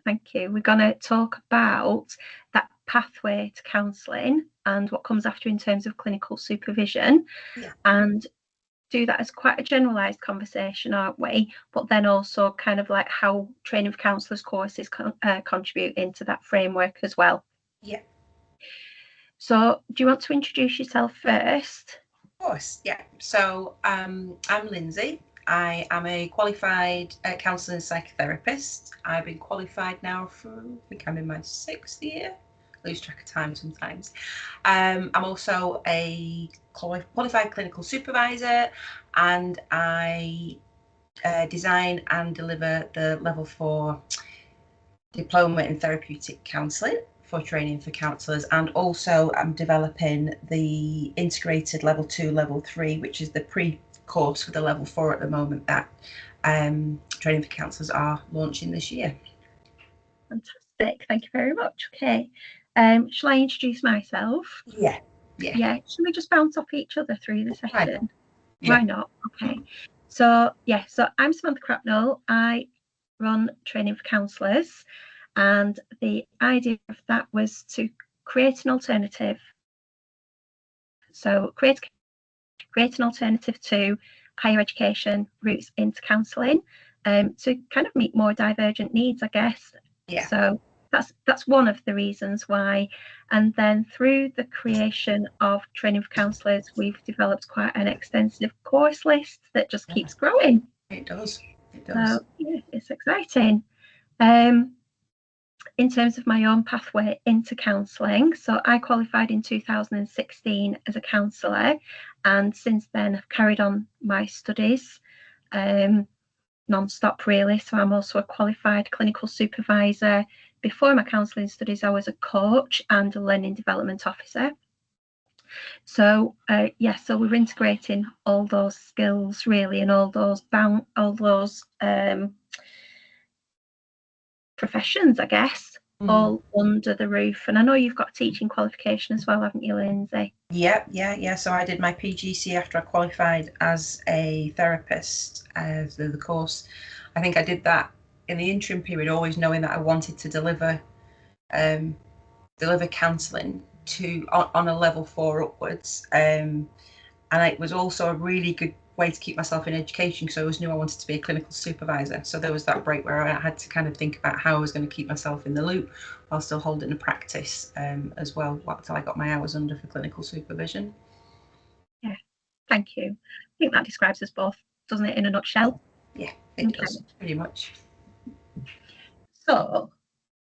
Thank you. We're going to talk about that pathway to counselling and what comes after in terms of clinical supervision, and do that as quite a generalised conversation, aren't we? But then also kind of like how training for counsellors courses contribute into that framework as well. Yeah. So do you want to introduce yourself first? Of course, yeah. So I'm Linsey. I am a qualified counselling psychotherapist. I've been qualified now for, I think I'm in my 6th year. I lose track of time sometimes. I'm also a qualified clinical supervisor, and I design and deliver the level 4 diploma in therapeutic counselling for training for counsellors, and also I'm developing the integrated level 2, level 3, which is the pre-course for the level 4 at the moment that training for counsellors are launching this year. Fantastic, thank you very much. Okay, shall I introduce myself? Yeah. Shall we just bounce off each other through the session? Yeah. Why not? Okay, so I'm Samantha Crapnell. I run training for counsellors, and the idea of that was to create an alternative. So create an alternative to higher education routes into counselling, to kind of meet more divergent needs, I guess. Yeah. So that's one of the reasons why. And then through the creation of training for counsellors, we've developed quite an extensive course list that just keeps growing. It does. So yeah, it's exciting. In terms of my own pathway into counselling, so I qualified in 2016 as a counsellor, and since then I've carried on my studies non-stop really. So I'm also a qualified clinical supervisor. Before my counselling studies, I was a coach and a learning development officer. So so we're integrating all those skills really, and all those professions, I guess, all under the roof. And I know you've got a teaching qualification as well, haven't you, Linsey? Yeah. So I did my PGC after I qualified as a therapist. The course, I think I did that in the interim period, always knowing that I wanted to deliver counselling on a level 4 upwards, and it was also a really good way to keep myself in education, because I always knew I wanted to be a clinical supervisor. So there was that break where I had to kind of think about how I was going to keep myself in the loop while still holding a practice as well, until I got my hours under for clinical supervision. Yeah, thank you. I think that describes us both, doesn't it, in a nutshell? Yeah, it does, pretty much. So,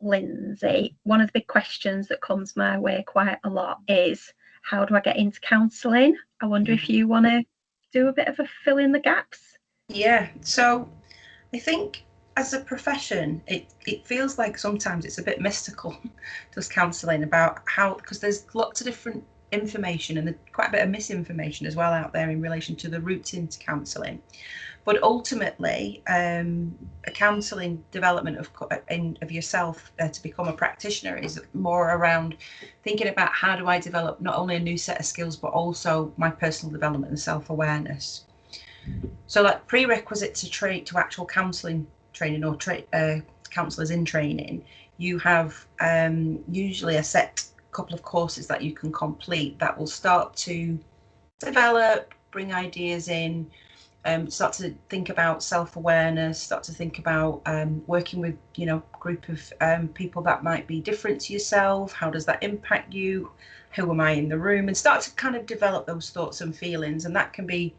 Linsey, one of the big questions that comes my way quite a lot is, how do I get into counselling? I wonder if you want to do a bit of a fill in the gaps. Yeah, so I think as a profession, it feels like sometimes it's a bit mystical, just counselling, about how, because there's lots of different information and quite a bit of misinformation as well out there in relation to the route into counselling. But ultimately, a counselling development of yourself to become a practitioner is more around thinking about, how do I develop not only a new set of skills, but also my personal development and self-awareness. So like prerequisite to actual counselling training, or counsellors in training, you have usually a set couple of courses that you can complete that will start to develop, bring ideas in, start to think about self-awareness, start to think about working with, group of people that might be different to yourself. How does that impact you? Who am I in the room? And start to kind of develop those thoughts and feelings. And that can be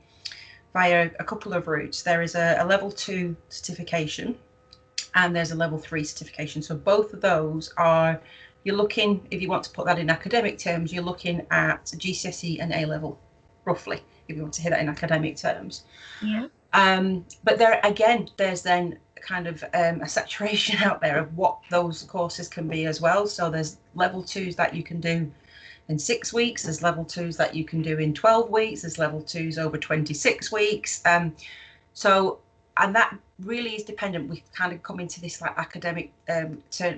via a couple of routes. There is a level 2 certification, and there's a level 3 certification. So both of those are, you're looking, if you want to put that in academic terms, you're looking at GCSE and A level, roughly, if you want to hear that in academic terms. Yeah. But there again, there's then kind of a saturation out there of what those courses can be as well. So there's level 2s that you can do in 6 weeks, there's level 2s that you can do in 12 weeks, there's level 2s over 26 weeks. And that really is dependent. We kind of come into this like academic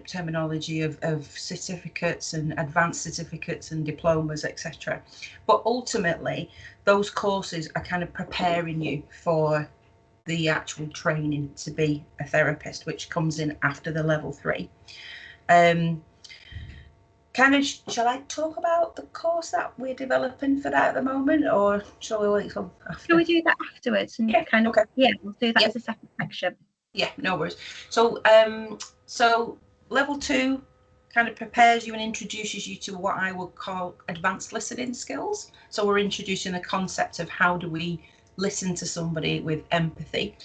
terminology of certificates and advanced certificates and diplomas, etc. But ultimately, those courses are kind of preparing you for the actual training to be a therapist, which comes in after the level 3. Shall I talk about the course that we're developing for that at the moment, or shall we wait till after? Shall we do that afterwards? And Okay. Yeah, we'll do that as a second section. Yeah, no worries. So so level 2 kind of prepares you and introduces you to what I would call advanced listening skills. So we're introducing the concept of how do we listen to somebody with empathy,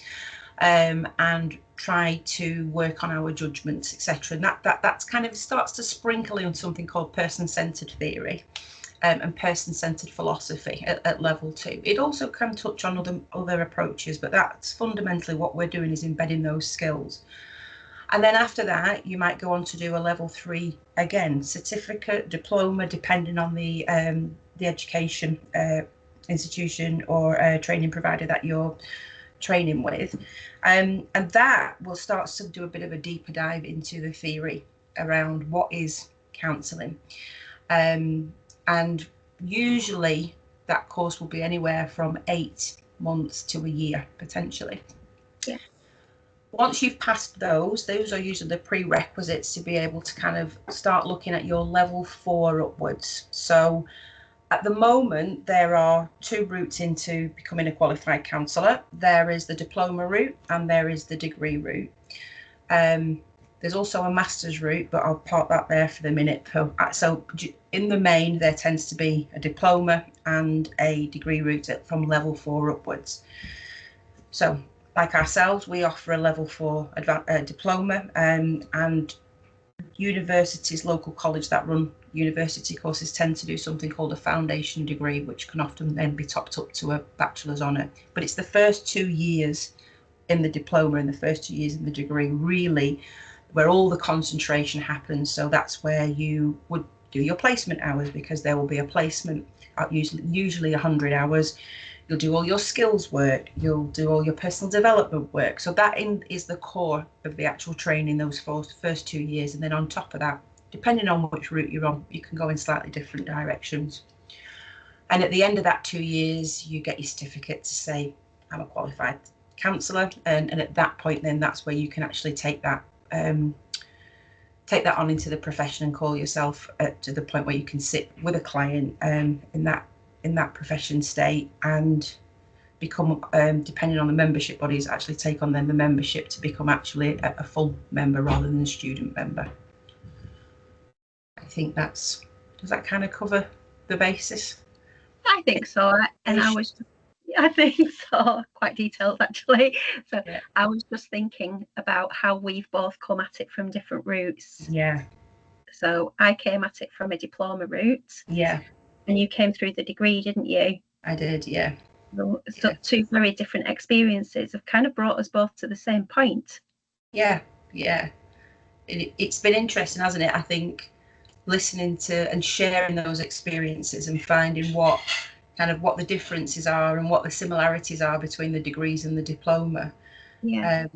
and try to work on our judgments, etc. And that's kind of starts to sprinkle in something called person-centered theory, and person-centered philosophy at level 2. It also can touch on other approaches, but that's fundamentally what we're doing, is embedding those skills. And then after that, you might go on to do a level 3, again, certificate, diploma, depending on the education institution or training provider that you're training with. And that will start to do a bit of a deeper dive into the theory around what is counselling. And usually that course will be anywhere from 8 months to a year, potentially. Yeah. Once you've passed those are usually the prerequisites to be able to kind of start looking at your level 4 upwards. So at the moment, there are 2 routes into becoming a qualified counsellor. There is the diploma route and there is the degree route. There's also a master's route, but I'll park that there for the minute. So in the main, there tends to be a diploma and a degree route from level 4 upwards. So like ourselves, we offer a level 4 diploma, and universities, local college that run university courses tend to do something called a foundation degree, which can often then be topped up to a bachelor's honour. But it's the first 2 years in the diploma and the first 2 years in the degree really where all the concentration happens. So that's where you would do your placement hours, because there will be a placement at usually 100 hours. You'll do all your skills work, you'll do all your personal development work. So that is the core of the actual training, those first 2 years. And then on top of that, depending on which route you're on, you can go in slightly different directions. And at the end of that 2 years, you get your certificate to say, I'm a qualified counsellor. And at that point, then that's where you can actually take that on into the profession and call yourself to the point where you can sit with a client in that profession state and become, depending on the membership bodies, actually take on then the membership to become actually a full member rather than a student member. I think does that kind of cover the basis? I think so. And I think so, quite detailed actually. So yeah. I was just thinking about how we've both come at it from different routes. Yeah. So I came at it from a diploma route. Yeah. And you came through the degree, didn't you? I did, yeah. So yeah. 2 very different experiences have kind of brought us both to the same point. Yeah, yeah. It's been interesting, hasn't it? I think listening to and sharing those experiences and finding what the differences are and what the similarities are between the degrees and the diploma. Yeah.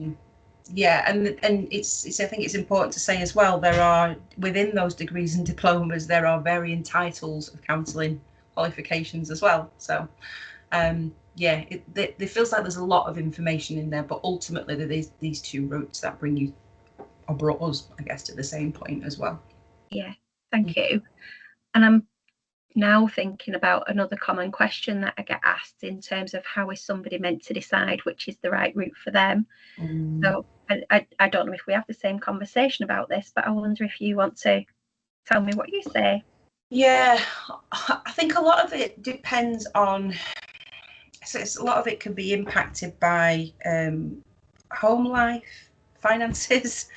Yeah, and it's I think it's important to say as well, there are within those degrees and diplomas there are varying titles of counselling qualifications as well. So yeah, it feels like there's a lot of information in there, but ultimately there's these 2 routes that bring you, or brought us, I guess, to the same point as well. Yeah, thank you. And I'm now thinking about another common question that I get asked in terms of how is somebody meant to decide which is the right route for them. So I don't know if we have the same conversation about this, but I wonder if you want to tell me what you say. Yeah, I think a lot of it depends on, so a lot of it can be impacted by home life, finances,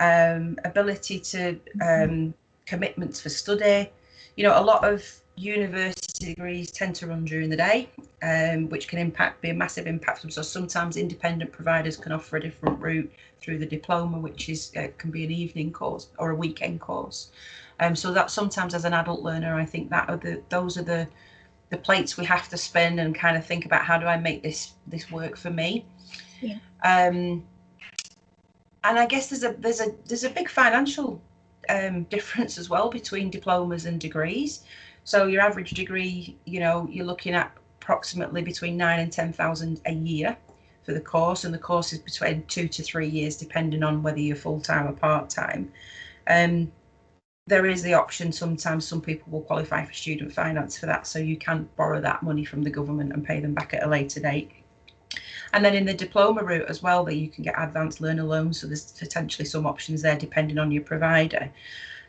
ability to commitments for study. You know, a lot of university degrees tend to run during the day, which can be a massive impact. So sometimes independent providers can offer a different route through the diploma, which is can be an evening course or a weekend course. So that sometimes as an adult learner, I think those are the plates we have to spin and kind of think about, how do I make this work for me? Yeah. And I guess there's a big financial difference as well between diplomas and degrees. So your average degree, you know, you're looking at approximately between 9,000 and 10,000 a year for the course, and the course is between 2 to 3 years, depending on whether you're full-time or part-time. There is the option, sometimes some people will qualify for student finance for that, so you can borrow that money from the government and pay them back at a later date. And then in the diploma route as well, that you can get advanced learner loans, so there's potentially some options there depending on your provider.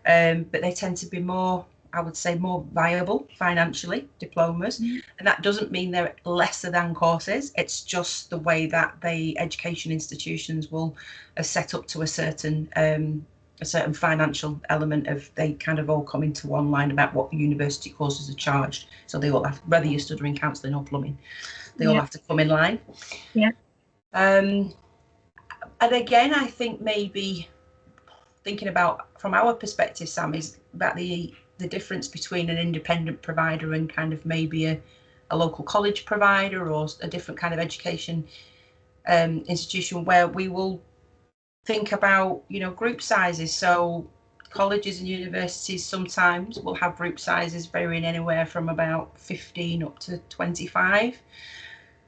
But they tend to be more, I would say, more viable financially, diplomas. And that doesn't mean they're lesser than courses. It's just the way that the education institutions will set up to a certain financial element of, they kind of all come into one line about what university courses are charged. So they all have, whether you're studying counselling or plumbing, they all have to come in line. And again, I think maybe thinking about, from our perspective, Sam, is about the difference between an independent provider and kind of maybe a local college provider or a different kind of education institution, where we will think about, you know, group sizes. So colleges and universities sometimes will have group sizes varying anywhere from about 15 up to 25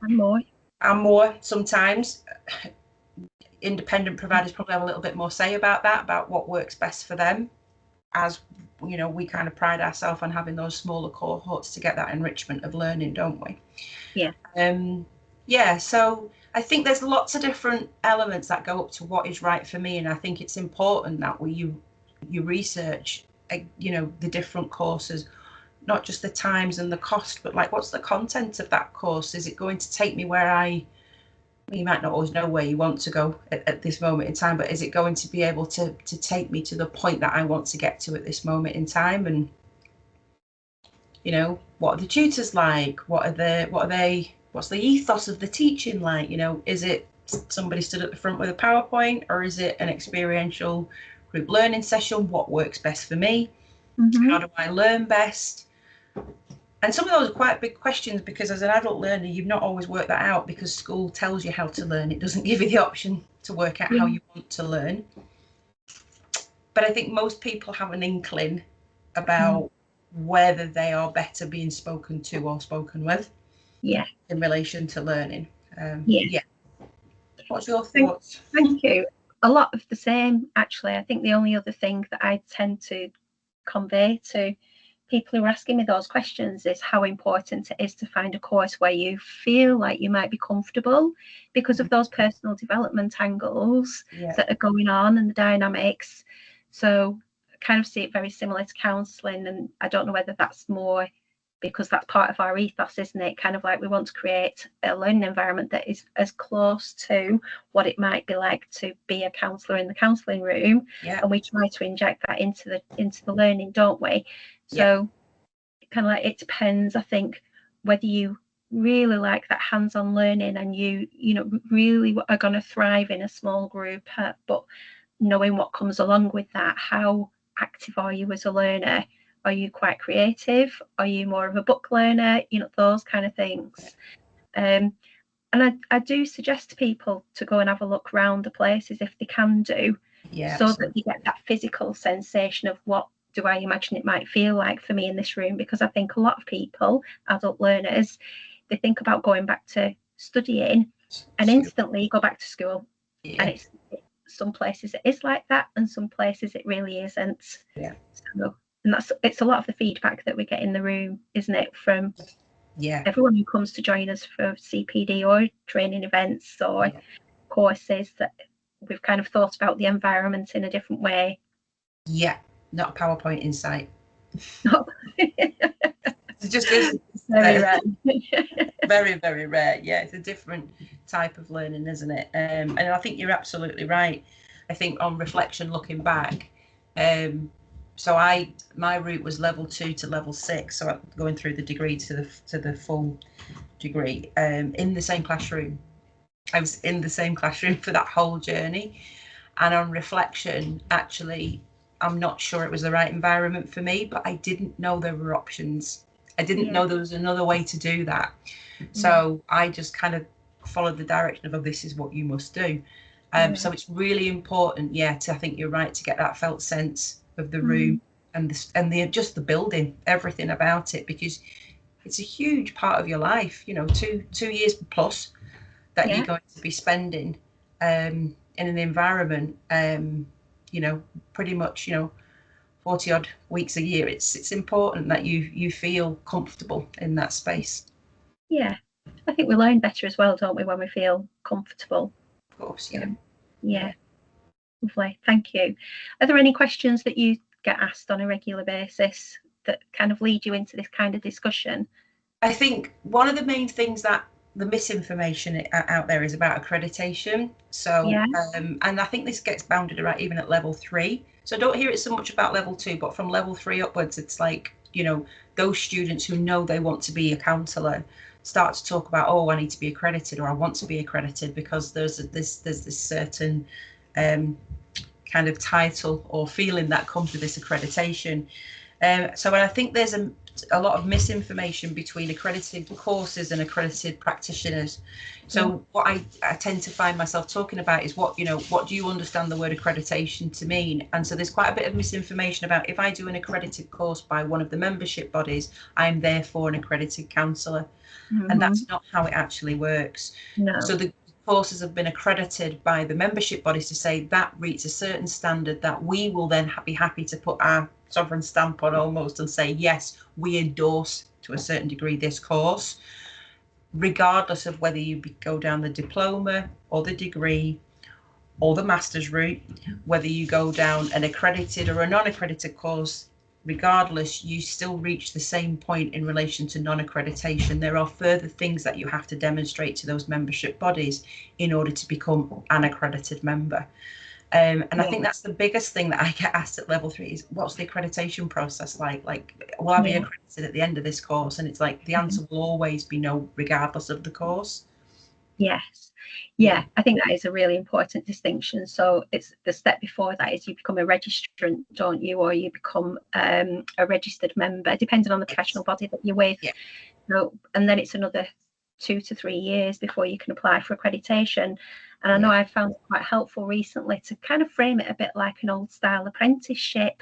and more sometimes. Independent providers probably have a little bit more say about that, about what works best for them. As you know, we kind of pride ourselves on having those smaller cohorts to get that enrichment of learning, don't we? So I think there's lots of different elements that go up to what is right for me, and I think it's important that you research, you know, the different courses, not just the times and the cost, but like, what's the content of that course? Is it going to take me where you might not always know where you want to go at this moment in time, but is it going to be able to take me to the point that I want to get to at this moment in time? And, you know, what are the tutors like? What's the ethos of the teaching like? You know, is it somebody stood at the front with a PowerPoint, or is it an experiential group learning session? What works best for me? How do I learn best? And some of those are quite big questions, because as an adult learner, you've not always worked that out, because school tells you how to learn. It doesn't give you the option to work out how you want to learn. But I think most people have an inkling about whether they are better being spoken to or spoken with in relation to learning. What's your thoughts? Thank you. A lot of the same, actually. I think the only other thing that I tend to convey to people who are asking me those questions is how important it is to find a course where you feel like you might be comfortable, because of those personal development angles that are going on and the dynamics. So I kind of see it very similar to counselling, and I don't know whether that's more because that's part of our ethos, isn't it? Kind of like, we want to create a learning environment that is as close to what it might be like to be a counsellor in the counselling room, and we try to inject that into the learning, don't we? So kind of like, it depends, I think, whether you really like that hands-on learning and you know really are going to thrive in a small group, but knowing what comes along with that. How active are you as a learner? Are you quite creative? Are you more of a book learner? You know, those kind of things. And I do suggest to people to go and have a look around the places if they can do, so that you get that physical sensation of what do I imagine it might feel like for me in this room. Because I think a lot of people, adult learners, they think about going back to studying and instantly go back to school. And it's some places it is like that, and some places it really isn't. So, and it's a lot of the feedback that we get in the room, isn't it, from everyone who comes to join us for CPD or training events or courses, that we've kind of thought about the environment in a different way. Not a PowerPoint insight. It just is very rare. Very, very rare. It's a different type of learning, isn't it? And I think you're absolutely right. I think on reflection, looking back, so my route was level 2 to level 6, so going through the degree to the full degree, in the same classroom. I was in the same classroom for that whole journey, and on reflection, actually, I'm not sure it was the right environment for me, but I didn't know there were options. I didn't know there was another way to do that. So I just kind of followed the direction of, oh, this is what you must do. So it's really important, I think you're right, to get that felt sense of the room and just the building, everything about it, because it's a huge part of your life. You know, two years plus that you're going to be spending in an environment, you know, pretty much, you know, 40 odd weeks a year. It's important that you feel comfortable in that space. Yeah, I think we learn better as well, don't we, when we feel comfortable? Of course, yeah. Yeah. Lovely, thank you. Are there any questions that you get asked on a regular basis that kind of lead you into this kind of discussion? I think one of the main things that the misinformation out there is about accreditation. So, and I think this gets bounded around even at level 3. So I don't hear it so much about level 2, but from level 3 upwards, it's like, you know, those students who know they want to be a counsellor start to talk about, oh, I need to be accredited, or I want to be accredited because there's this certain kind of title or feeling that comes with this accreditation. So I think there's a lot of misinformation between accredited courses and accredited practitioners. So what I tend to find myself talking about is what do you understand the word accreditation to mean? And so there's quite a bit of misinformation about, if I do an accredited course by one of the membership bodies, I'm therefore an accredited counsellor. And that's not how it actually works. No. So the courses have been accredited by the membership bodies to say that reaches a certain standard that we will then be happy to put our sovereign stamp on almost and say, yes, we endorse to a certain degree this course, regardless of whether you go down the diploma or the degree or the master's route, whether you go down an accredited or a non-accredited course. Regardless, you still reach the same point in relation to non-accreditation. There are further things that you have to demonstrate to those membership bodies in order to become an accredited member. And I think that's the biggest thing that I get asked at level 3 is, what's the accreditation process like? Like, will I be accredited at the end of this course? And it's like, the answer will always be no, regardless of the course. Yes. Yeah, I think that is a really important distinction. So it's the step before that is you become a registrant, don't you, or you become a registered member, depending on the professional body that you're with. So, and then it's another 2 to 3 years before you can apply for accreditation. And I know I've found it quite helpful recently to kind of frame it a bit like an old style apprenticeship,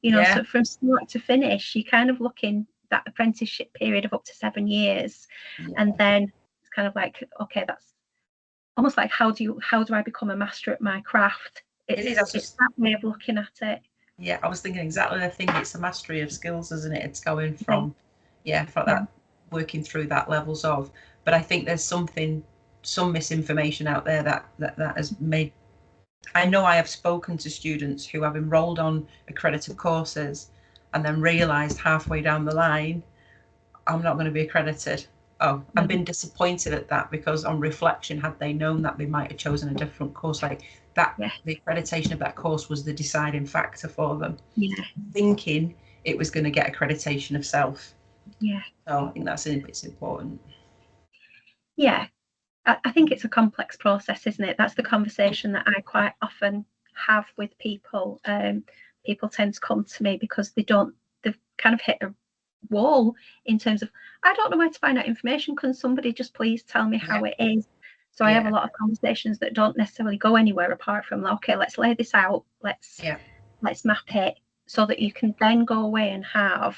you know, so from start to finish, you kind of look in that apprenticeship period of up to 7 years. And then it's kind of like, okay, that's almost like, how do I become a master at my craft? It's that way of looking at it. Yeah, I was thinking exactly the thing. It's a mastery of skills, isn't it? It's going from that, working through that levels of. But I think there's some misinformation out there that has made. I know I have spoken to students who have enrolled on accredited courses and then realised halfway down the line, I'm not going to be accredited. Oh, I've been disappointed at that, because on reflection, had they known that, they might have chosen a different course. Like that, the accreditation of that course was the deciding factor for them. Thinking it was going to get accreditation of self. So I think it's important. Yeah, I think it's a complex process, isn't it? That's the conversation that I quite often have with people. People tend to come to me because they've kind of hit a wall in terms of, I don't know where to find out information. Can somebody just please tell me how it is? So I have a lot of conversations that don't necessarily go anywhere apart from, okay, let's lay this out, let's map it, so that you can then go away and have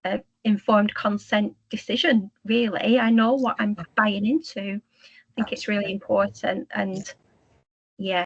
an informed consent decision. Really, I know what I'm buying into. I think it's really important. And